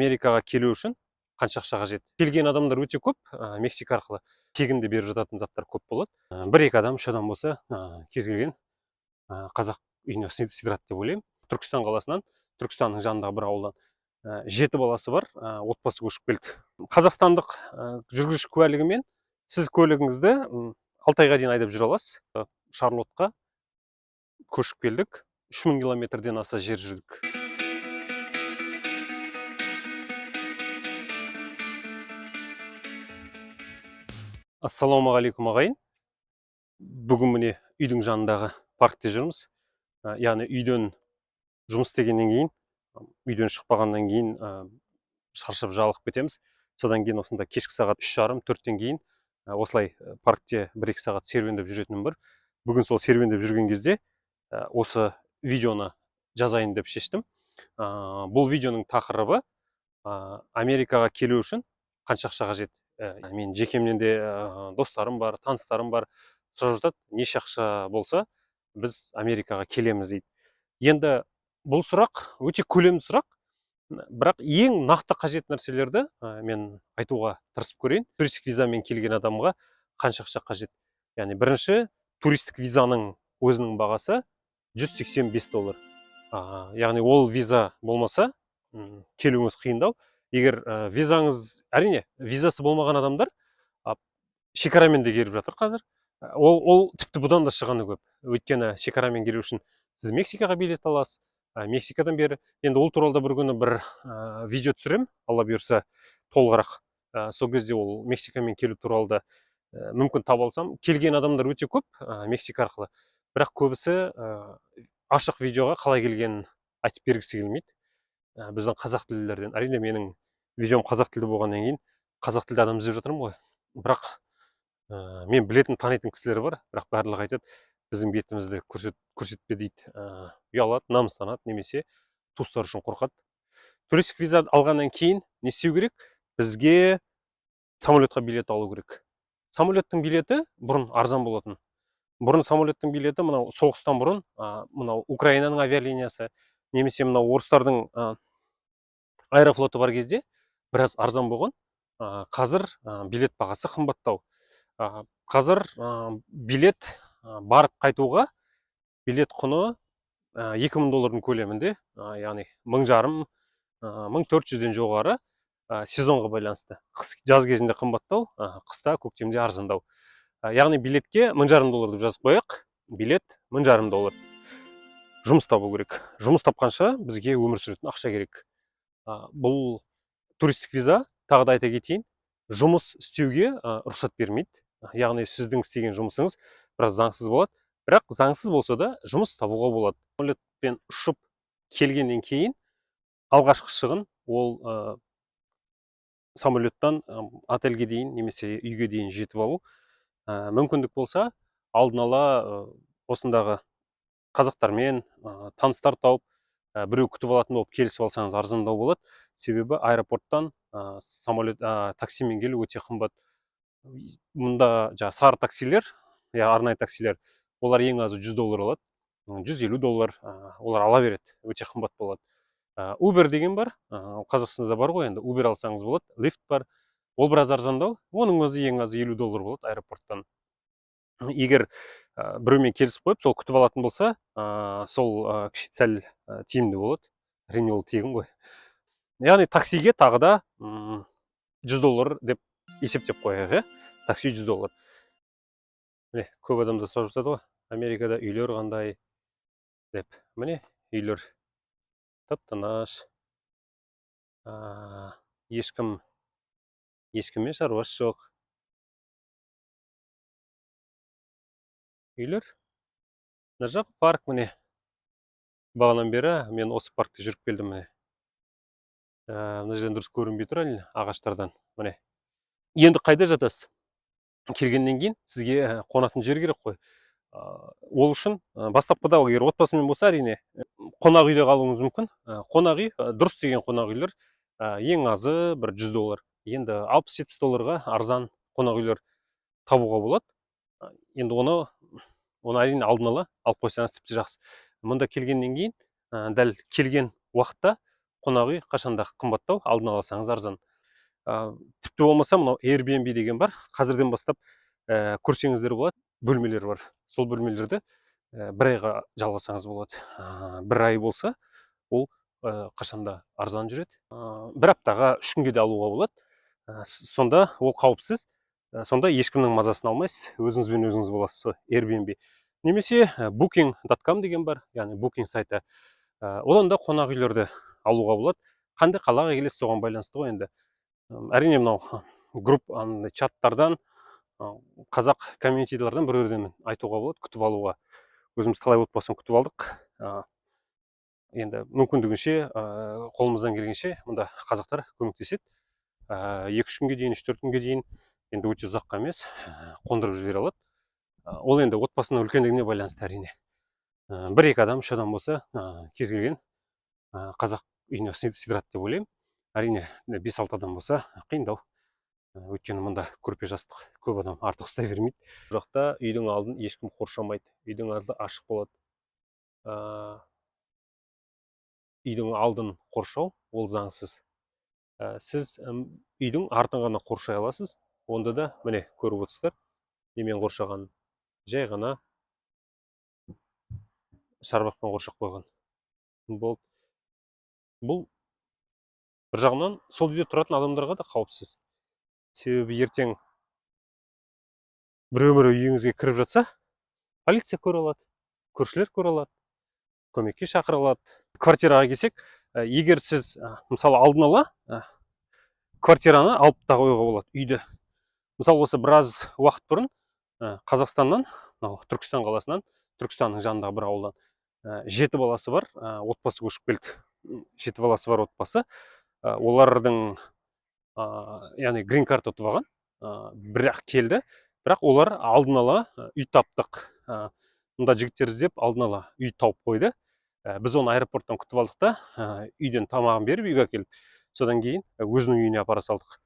Америкаға келу үшін қанша ақша қажет? Келген адамдар өте көп, Мексика арқылы тегінде беріп жататын заттар көп болады. Бір-екі адам, үш адам болса, кез келген қазақ үйіне сыйдырады деп ойлаймын. Түркістан қаласынан, Түркістанның жанындағы бір ауылдан 7 баласы бар отбасы көшіп келді. Қазақстандық жүргізуші куәлігімен сіз көлігіңізді 6 айға дейін айдап жүре аласыз. Шарлоттқа көшіп келдік. 3000 километрден аса жер жүрдік. Ассалаумағалейкум ағайын. Бүгін міне үйдің жанындағы паркте жүрміз. Яғни үйден жұмыс істегеннен кейін, үйден шықпағаннан кейін шаршап жалығып кетеміз. Содан кейін осында кешкі сағат 3:30-4-тен кейін осылай паркте 1-2 сағат серуендеп жүретінім бар. Бүгін сол серуендеп жүрген кезде осы видеоны жазайын деп шештім. Бұл видеоның тақырыбы Америкаға келу үшін қанша ақша қажет? Мен жекемнен де достарым бар, таныстарым бар. Сұрап жатады, неше ақша болса біз Америкаға келеміз дейді. Енді бұл сұрақ өте көлемді сұрақ, бірақ ең нақты қажет нәрселерді мен айтуға тырысып көрейін. Туристік визамен келген адамға қанша ақша қажет? Яғни бірінші туристік визаның өзінің бағасы $185. Яғни ол виза болмаса келуіңіз қиындау. Егер визаңыз, әрине, визасы болмаған адамдар шекарамен де келіп жатыр қазір. Ол тіпті бұдан да шығаны көп. Өйткені шекарамен келу үшін сіз Мексикаға билет аласыз. Мексикадан бері, енді ол туралы да бір күні бір видео түсірем, алла бұйырса толығырақ. Сол кезде ол Мексикамен келу туралы да мүмкін таба алсам. Келген адамдар өте көп Мексика арқылы. Бірақ көбісі ашық видеоға қалай келгенін айтып бергісі келмейді. Біздің қазақ тілділерден, әрине менің видеом қазақ тілді болғаннан кейін қазақ тілді адам іздеп жатырмын ғой. Бірақ мен білетін, танитын кісілер бар, бірақ барлығы айтады, біздің бетімізді көрсетпе дейді. Ұялады, намыстанады, немесе туыстары үшін қорқады. Туристік виза алғаннан кейін не істеу керек? Бізге самолетқа билет алу керек. Самолеттің билеті бұрын арзан болатын. Бұрын самолеттің билеті мынау соғыстан бұрын, мынау Украинаның авиалиниясы, немесе мынау орыстардың аэрофлоты бар кезде біраз арзан болған. Қазір билет бағасы қымбаттау. Қазір билет барып қайтуға билет құны $2000 көлемінде, яғни 1500, 1400-ден жоғары сезонға байланысты. Жаз кезінде қымбаттау, қыста, көктемде арзандау. Яғни билетке $1500 деп жазып қояйық. Билет $1500. Жұмыс табу керек. Жұмыс тапқанша бізге өмір сүретін ақша керек. Бұл туристік виза, тағы да айта кетейін, жұмыс істеуге рұқсат бермейді. Яғни сіздің істеген жұмысыңыз біраз заңсыз болады. Бірақ заңсыз болса да жұмыс табуға болады. Самолетпен ұшып келгеннен кейін алғашқы шығын ол самолеттан отельге дейін немесе үйге дейін жетіп алу. Мүмкіндік болса, алдын ала осындағы қазақтармен таныстар тауып, біреу күтіп алатын болып келісіп алсаңыз арзандау болады. Себебі аэропорттан таксимен келу өте қымбат. Мұнда сары таксилер, арнайы таксилер, олар ең азы $100 алады, $150 олар ала береді, өте қымбат болады. Uber деген бар, Қазақстанда бар ғой, енді Uber алсаңыз болады, лифт бар, ол біраз арзандау, оның өзі ең азы $50 болады аэропорттан. Егер біреумен келісіп қойып, сол күтіп алатын болса, сол сәл тиімді болады. Әрине ол тегін ғой. Яғни таксиге тағы да $100 деп есептеп қояйық, такси $100. Міне, көп адамдар сұрап жатады ғой, Америкада үйлер қандай деп. Міне, үйлер тып-тыныш. Ешкіммен шаруасы жоқ. Үйлер. Мына жақ парк, міне. Бағанан бері мен осы паркте жүріп келдім, міне. Мына жерден дұрыс көрінбей тұр, ағаштардан. Міне. Енді қайда жатасыз? Келгеннен кейін сізге қонатын жер керек қой. Ол үшін бастапқыда егер отбасымен болса, әрине қонақ үйде қалуыңыз мүмкін. Қонақ үй, дұрыс деген қонақ үйлер ең азы бір $100. Енді $60-70 арзан қонақ үйлер табуға болады. Енді оны әрине алдын ала алып қойсаңыз тіпті жақсы. Мұнда келгеннен кейін, дәл келген уақытта қонақ үй қашанда қымбаттау, алдын алсаңыз арзан. Тіпті болмаса мынау Airbnb деген бар. Қазірден бастап көрсеңіздер болады, бөлмелер бар. Сол бөлмелерді бір айға жалғасаңыз болады. Бір ай болса, ол қашанда арзан жүреді. Бір аптаға 3 күнге де алуға болады. Сонда ол қауіпсіз. Сонда ешкімнің мазасын алмайсыз, өзіңізбен өзіңіз боласыз. Airbnb. Немесе booking.com деген бар, яғни booking сайты. Одан да қонақ үйлерді алуға болады. Қандай қалаға келесіз, соған байланысты ғой енді. Әрине мынау чаттардан, қазақ комьюнитилерден біреуден айтуға болады, күтіп алуға. Өзіміз талай отбасын күтіп алдық. Енді мүмкіндігінше, қолымыздан келгенше мұнда қазақтар көмектеседі. 2-3 күнге дейін, 3-4 күнге дейін, енді өте ұзаққа емес, қондырып жібере алады. Ол енді отбасының үлкендігіне байланысты әрине. 1-2 адам, 3 адам болса, кез келген қазақ үйіне сыйдырады деп ойлаймын. Әрине 5-6 адам болса қиындау. Өйткені мұнда көрпе жастық көп адам артық ұстай бермейді. Бұл жақта үйдің алдын ешкім қоршамайды. Үйдің алды ашық болады. Үйдің алдын қоршау ол заңсыз. Сіз үйдің артын ғана қоршай аласыз. Онда да міне көріп отырсыздар, немен қоршаған, жай ғана шарбақпен қоршап қойған. Бұл бір жағынан сол үйде тұратын адамдарға да қауіпсіз. Себебі ертең біреу үйіңізге кіріп жатса, полиция көре алады, көршілер көре алады, көмекке шақыра алады. Квартираға келсек, егер сіз мысалы алдын ала квартираны алып та қоюға болады, үйді. Мысалы осы біраз уақыт бұрын Қазақстаннан, Түркістан қаласынан, Түркістанның жанындағы бір ауылдан 7 баласы бар отбасы көшіп келді. 7 баласы бар отбасы. Олардың яғни грин карт ұтып алған, бірақ келді. Бірақ олар алдын ала үй таптық. Мұнда жігіттер іздеп алдын ала үй тауып қойды. Біз оны аэропорттан күтіп алдық та, үйден тамағын беріп үйге әкеліп, содан кейін өзінің үйіне апара салдық.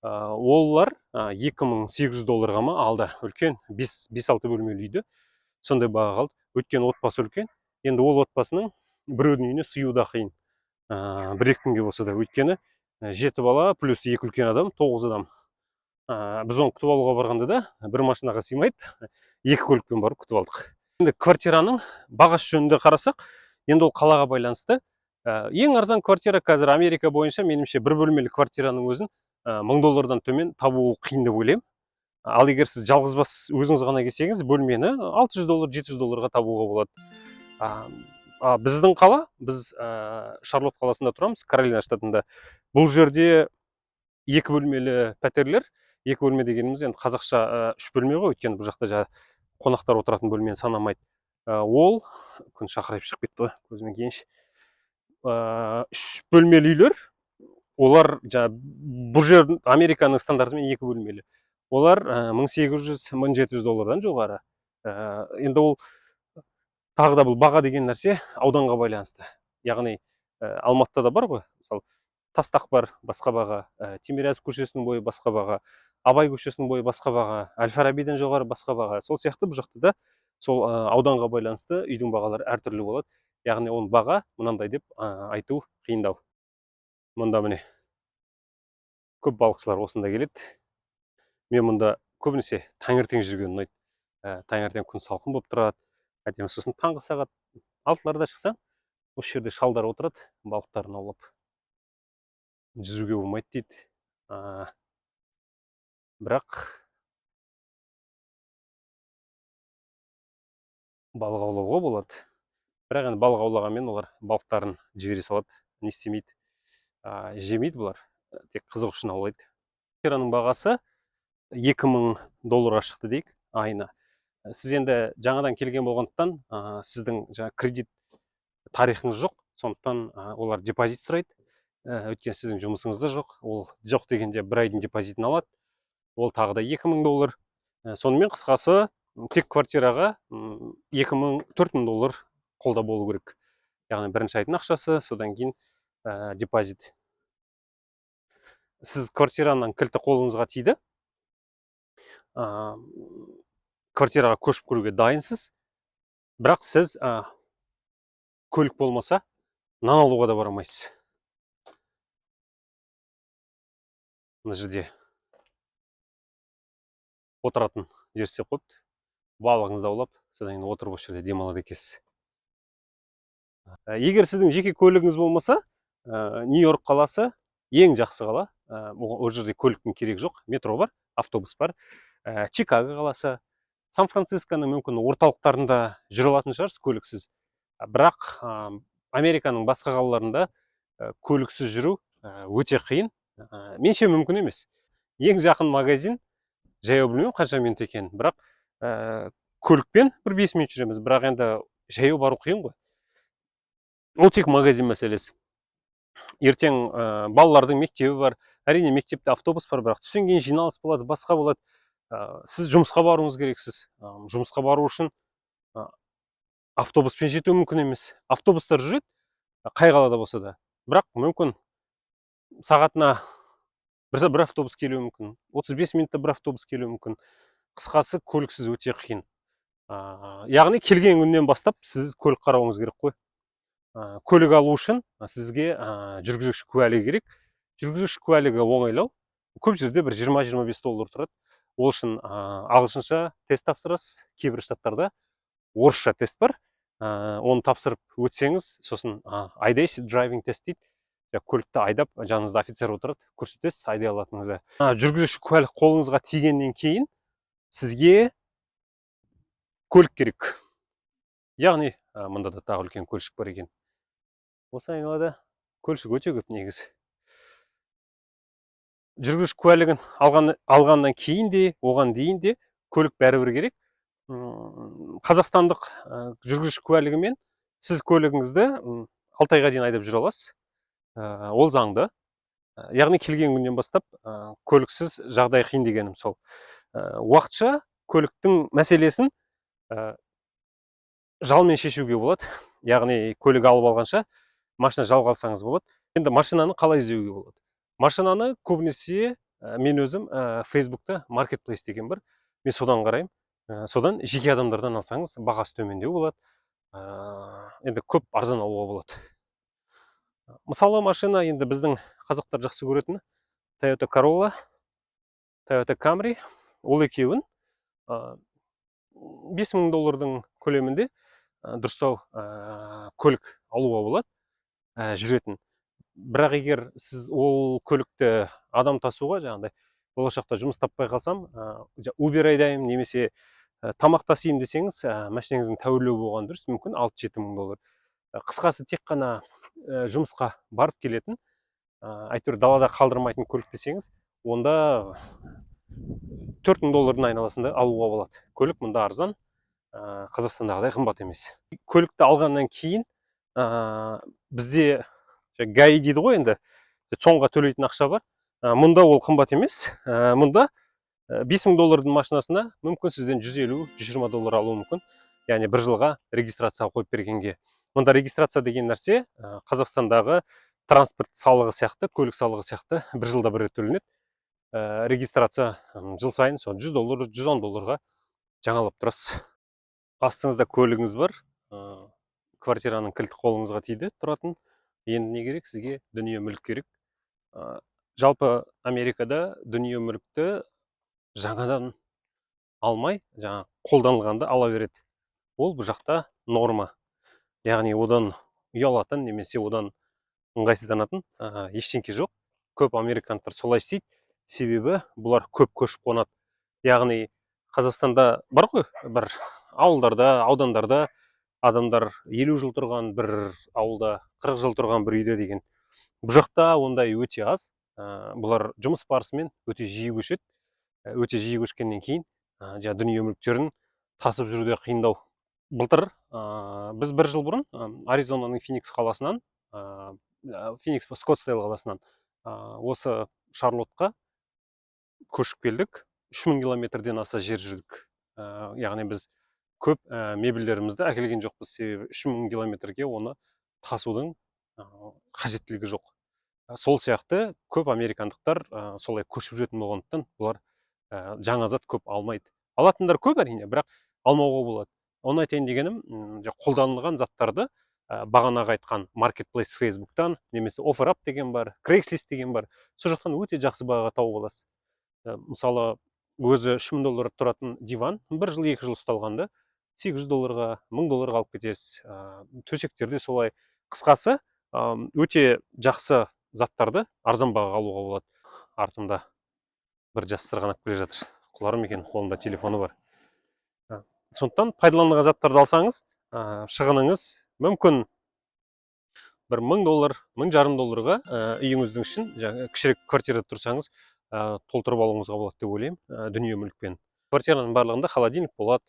Олар $2800 ма алды. Үлкен 5-6 бөлмелі үйді. Сондай баға қалды. Өткен отбасы үлкен. Енді ол отбасының біреудің үйіне сыю да қиын. 1-2 күнге болса да. Өйткені 7 бала плюс 2 үлкен адам, 9 адам. Біз оны күтіп алуға барғанда да бір машинаға сыймайды. 2 көлікпен барып күтіп алдық. Енді квартираның бағасы жөнінде қарасақ, енді ол қалаға байланысты. Ең арзан квартира қазір Америка бойынша, меніңше, бір бөлмелі квартираның өзін $1000 төмен табу қиын деп ойлаймын. Ал егер сіз жалғызбас өзіңіз ғана келсеңіз, бөлмені $600, $700 табуға болады. Біздің қала, біз Шарлотт қаласында тұрамыз, Каролина штатында. Бұл жерде 2 бөлмелі пәтерлер, 2 бөлме дегеніміз енді қазақша 3 бөлме ғой, өйткені бұл жақта қонақтар отыратын бөлмені санамайды. Ол күн шақырайып шығып кетті ғой, көзіме келгенше. 3 бөлмелі үйлер, олар бұл жер Американың стандартымен 2 бөлмелі. Олар $1800-1700 жоғары. Енді ол тағы да бұл баға деген нәрсе ауданға байланысты. Яғни Алматыда да бар ғой, мысалы Тастақ бар, басқа баға, Тимирязев көшесінің бойы басқа баға, Абай көшесінің бойы басқа баға, Әл-Фарабиден жоғары басқа баға. Сол сияқты бұл жақта да сол ауданға байланысты үйдің бағалары әртүрлі болады. Яғни оның баға мынандай деп айту қиындау. Мұнда міне көп балықшылар осында келеді. Мен мұнда көбінесе таңертең жүрген ұнайды. Таңертең күн салқын болып тұрады. Әдемі, сосын таңғы сағат 6-ларда шықсаң, осы жерде шалдар отырады, балықтарын аулап. Жүзуге болмайды дейді. Бірақ балық аулауға болады. Бірақ енді балық аулағанмен олар балықтарын жібере салады, не істемейді. Жемейді бұлар, тек қызық үшін аулайды. Квартираның бағасы $2000 шықты дейік айына. Сіз енді жаңадан келген болғандықтан, сіздің кредит тарихыңыз жоқ, сондықтан олар депозит сұрайды. Өйткені сіздің жұмысыңызда жоқ. Ол жоқ дегенде бір айдың депозитін алады. Ол тағы да $2000. Сонымен қысқасы, тек квартираға $4000 қолда болу керек. Яғни бірінші айдың ақшасы, содан кейін депозит. Сіз квартираның кілті қолыңызға тиді. Квартираға көшіп кіруге дайынсыз. Бірақ сіз көлік болмаса, нан алуға да бара алмайсыз. мына жерде отыратын жер істеп қойыпты. Балығыңызды аулап, содан кейін отырып осы жерде демалады екенсіз. Егер сіздің жеке көлігіңіз болмаса, Нью-Йорк қаласы ең жақсы қала. Ол жерде көліктің керегі жоқ. Метро бар, автобус бар. Чикаго қаласы, Сан-Францисконың мүмкін орталықтарында жүре алатын шығарсыз көліксіз. Бірақ Американың басқа қалаларында көліксіз жүру өте қиын. Менше мүмкін емес. Ең жақын магазин, жаяу білмеймін қанша минут екенін, бірақ көлікпен бір 5 минут жүреміз, бірақ енді жаяу бару қиын ғой. Ол тек магазин мәселесі. Ертең балалардың мектебі бар. Әрине мектепте автобус бар, бірақ түстен кейін жиналыс болады, басқа болады. Сіз жұмысқа баруыңыз керексіз. Жұмысқа бару үшін автобуспен жету мүмкін емес. Автобустар жүреді, қай қалада болса да. Бірақ мүмкін сағатына бір автобус келуі мүмкін. 35 минутта бір автобус келуі мүмкін. Қысқасы, көліксіз өте қиын. Яғни келген күннен бастап сіз көлік қарауыңыз керек қой. Көлік алу үшін сізге жүргізуші куәлігі керек. Жүргізуші куәлігі оңайлау. Көп жерде бір $20-25 тұрады. Ол үшін ағылшынша тест тапсырасыз. Кейбір штаттарда орысша тест бар. Оны тапсырып өтсеңіз, сосын IDAC driving тест дейді. Көлікті айдап, жаныңызда офицер отырады, көрсетесіз айдай алатыныңызды. Жүргізуші куәлік қолыңызға тигеннен кейін сізге көлік керек. Яғни мында да тағы үлкен көлшік бар екен. Осы айналада көлшік өте көп негізі. Жүргізуші куәлігін алғаннан кейін де, оған дейін де көлік бәрібір керек. Қазақстандық жүргізуші куәлігімен сіз көлігіңізді 6 айға дейін айдап жүре аласыз. Ол заңды. Яғни келген күннен бастап көліксіз жағдай қиын дегенім сол. Уақытша көліктің мәселесін жалмен шешуге болады. Яғни көлік алып алғанша машина жалға алсаңыз болады. Енді машинаны қалай іздеуге болады? Машинаны көбінесе мен өзім Facebook'та Marketplace деген бар. Мен содан қараймын. Содан жеке адамдардан алсаңыз бағасы төмендеу болады. Енді көп арзан алуға болады. Мысалы машина енді біздің қазақтар жақсы көретіні Toyota Corolla, Toyota Camry, ол екеуін $5000 көлемінде дұрыстау көлік алуға болады жүретін. Бірақ егер сіз ол көлікті адам тасуға, жаңағыдай болашақта жұмыс таппай қалсам, Uber айдаймын немесе тамақ тасимын десеңіз, машинаңыздың тәуірлеу болған дұрыс, мүмкін $6-7 000. Қысқасы тек қана жұмысқа барып келетін, әйтеуір далада қалдырмайтын көлік десеңіз, онда $4000 айналасында алуға болады. Көлік мұнда арзан, Қазақстандағыдай қымбат емес. Көлікті алғаннан кейін бізде ГАИ дейді ғой, енді соңға төлейтін ақша бар. Мұнда ол қымбат емес. Мұнда $5000 машинасына мүмкін сізден $150-120 алуы мүмкін. Яғни бір жылға регистрация қойып бергенге. Мұнда регистрация деген нәрсе Қазақстандағы транспорт салығы сияқты, көлік салығы сияқты бір жылда бір рет төленеді. Регистрация жыл сайын $100, $110 жаңалап тұрасыз. Астыңызда көлігіңіз бар. Квартираның кілті қолыңызға тиді тұратын. Енді не керек? Сізге дүние мүлік керек. Жалпы Америкада дүние мүлікті жаңадан алмай, жаңа қолданылғанды ала береді. Ол бұл жақта норма. Яғни одан ұялатын немесе одан ыңғайсызданатын ештеңке жоқ. Көп американдықтар солай істейді. Себебі бұлар көп көшіп қонады. Яғни Қазақстанда бар ғой, бір ауылдарда, аудандарда адамдар 50 жыл тұрған бір ауылда, 40 жыл тұрған бір үйде деген. Бұл жақта ондай өте аз. Бұлар жұмыс барысымен өте жиі көшеді. Өте жиі көшкеннен кейін дүние мүліктерін тасып жүруде қиындау. Былтыр біз бір жыл бұрын Аризонаның Феникс қаласынан, Феникс Скоттсдейл қаласынан осы Шарлоттқа көшіп келдік. 3000 километрден аса жер жүрдік. Яғни біз көп мебельдерімізді әкелген жоқпыз. Себебі 3000 километрге оны тасудың қажеттілігі жоқ. Сол сияқты көп американдықтар солай көшіп жүретін болғандықтан бұлар жаңа зат көп алмайды. Алатындар көп әрине, бірақ алмауға болады. Оны айтайын дегенім, қолданылған заттарды бағанағы айтқан маркетплейс фейсбуктан немесе OfferUp деген бар, Craigslist деген бар. Сол жақтан өте жақсы бағаға тауып аласыз. Мысалы өзі $3,000 тұратын диван 1 жыл 2 жыл ұсталғанда $800, $1,000 алып кетесіз. Төсектер де солай. Қысқасы өте жақсы заттарды арзан бағаға алуға болады. Артымда бір жас сырғанап келе жатыр. Құларым екен, қолында телефоны бар. Сондықтан пайдаланылған заттарды алсаңыз, шығыныңыз мүмкін бір $1,000, $1,500-ға үйіңіздің ішін, кішірек квартирада тұрсаңыз, толтырып алуыңызға болады деп ойлаймын, дүние мүлікпен. Квартираның барлығында холодильник болады.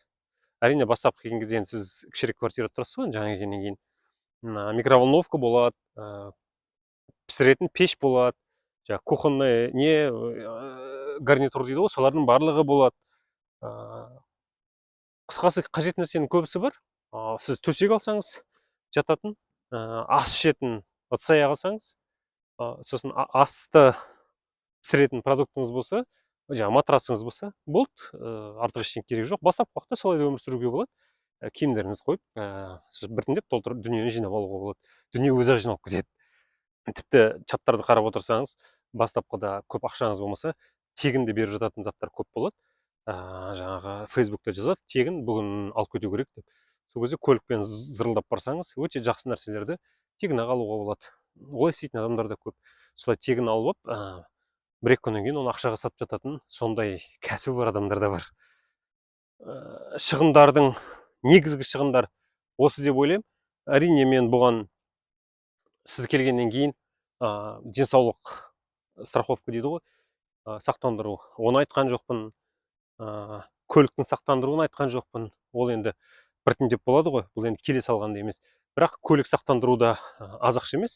Әрине бастапқы келген кезде сіз кішірек квартирада тұрасыз ғой, жаңа келгеннен кейін. Микроволновка болады, пісіретін пеш болады, кухонный гарнитур дейді ғой, солардың барлығы болады. Қысқасы қажет нәрсенің көбісі бар. Сіз төсек алсаңыз, жататын, ас ішетін ыдыс-аяқ алсаңыз, сосын асты пісіретін продуктыңыз болса, матрасыңыз болса, болды, артық ештеңе керек жоқ. Бастапқы уақытта солай өмір сүруге болады. Киімдеріңіз қойып, біртіндеп толтырып дүниені жинап алуға болады. Дүние өзі жиналып кетеді. Тіпті чаттарды қарап отырсаңыз, бастапқыда көп ақшаңыз болмаса, тегін де беріп жататын заттар көп болады. Жаңағы Фейсбукта жазады, тегін бүгін алып кету керек деп. Сол кезде көлікпен зырылдап барсаңыз, өте жақсы нәрселерді тегін алуға болады. Олай істейтін адамдар да көп. Солай тегін алып, 1-2 күннен кейін оны ақшаға сатып жататын сондай кәсібі бар адамдар да бар. Шығындардың, негізгі шығындар осы деп ойлаймын. Әрине мен бұған сіз келгеннен кейін денсаулық страховка дейді ғой, сақтандыру, оны айтқан жоқпын. Көліктің сақтандыруын айтқан жоқпын. Ол енді біртіндеп болады ғой, бұл енді келе салғанда емес. Бірақ көлік сақтандыру да аз ақша емес.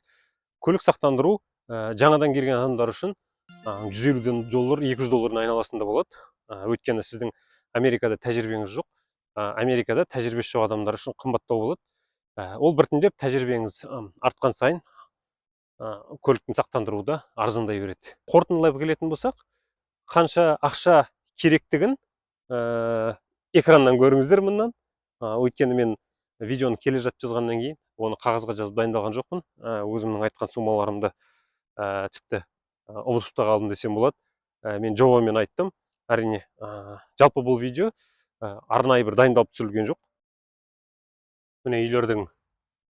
Көлік сақтандыру жаңадан келген адамдар үшін $150, $200 айналасында болады. Өйткені сіздің Америкада тәжірибеңіз жоқ. Америкада тәжірибесі жоқ адамдар үшін қымбаттау болады. Ол біртіндеп тәжірибеңіз артқан сайын көліктің сақтандыруы да арзандай береді. Қорытындылап келетін болсақ, қанша ақша керектігін экраннан көріңіздер мұннан. Өйткені мен видеоны келе жатып жазғаннан кейін, оны қағазға жазып дайындалған жоқпын. Өзімнің айтқан суммаларымды тіпті ұмытып та қалдым десем болады. Мен жобамен айттым. Әрине, жалпы бұл видео арнайы бір дайындалып түсірілген жоқ. Міне үйлердің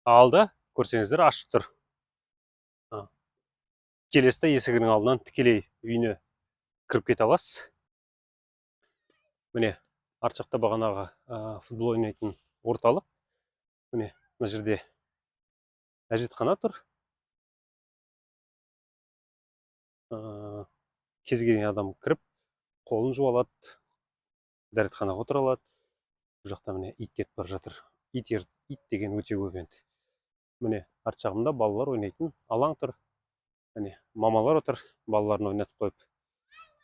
алды, көрсеңіздер, ашық тұр. Келесіде есігінің алдынан тікелей үйіне кіріп кете аласыз. Міне, арт жақта бағанағы футбол ойнайтын орталық. Міне, мына жерде әжетхана тұр. Кез келген адам кіріп, қолын жуа алады, дәретханаға отыра алады. Бұл жақта міне ит кетіп бара жатыр. Ит деген өте көп енді. Міне, арт жағымда балалар ойнайтын алаң тұр. Міне, мамалар отыр, балаларын ойнатып қойып,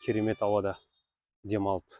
керемет ауада демалып.